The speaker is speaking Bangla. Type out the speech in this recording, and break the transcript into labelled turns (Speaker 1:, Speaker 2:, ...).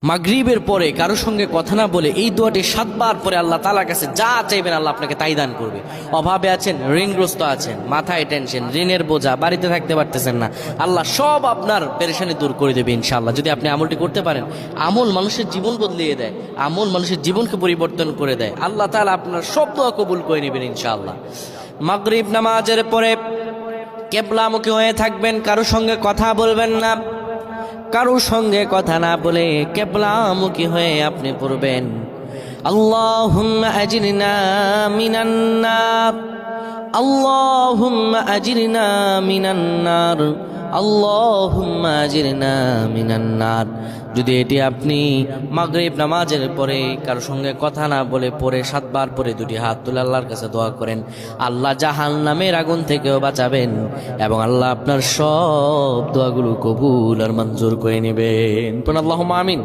Speaker 1: মাগরিবের পরে কারো সঙ্গে কথা না বলে এই দোয়াটি 7 বার পরে আল্লাহ তাআলার কাছে যা চাইবেন আল্লাহ আপনাকে তাই দান করবে। অভাবে আছেন, ঋণগ্রস্ত আছেন, মাথায় টেনশন, ঋণের বোঝা, বাড়িতে থাকতে পারতেছেন না, আল্লাহ সব আপনার পেরেশানি দূর করে দেবে ইনশাআল্লাহ, যদি আপনি আমলটি করতে পারেন। আমল মানুষের জীবন বদলিয়ে দেয়, আমল মানুষের জীবনকে পরিবর্তন করে দেয়। আল্লাহ তাআলা আপনার সব দোয়া কবুল করে নেবেন ইনশাআল্লাহ। মাগরিব নামাজের পরে কিবলামুখী হয়ে থাকবেন, কারো সঙ্গে কথা বলবেন না, কারো সঙ্গে কথা না বলে কিবলামুখী হয়ে আপনি পড়বেন আল্লাহুম্মা আজরিনা মিনান নার, আল্লাহুম্মা আজরিনা মিনান নার, আল্লাহুম্মা আজরিনা মিনান নার। যদি এটি আপনি মাগরিব নামাজের পরে কারো সঙ্গে কথা না বলে পড়ে 7 বার পরে দুটি হাত তুলে আল্লাহর কাছে দোয়া করেন, আল্লাহ জাহান্নামের আগুন থেকেও বাঁচাবেন এবং আল্লাহ আপনার সব দোয়াগুলো কবুল আর মঞ্জুর করে নেবেন। আল্লাহুম্মা আমিন।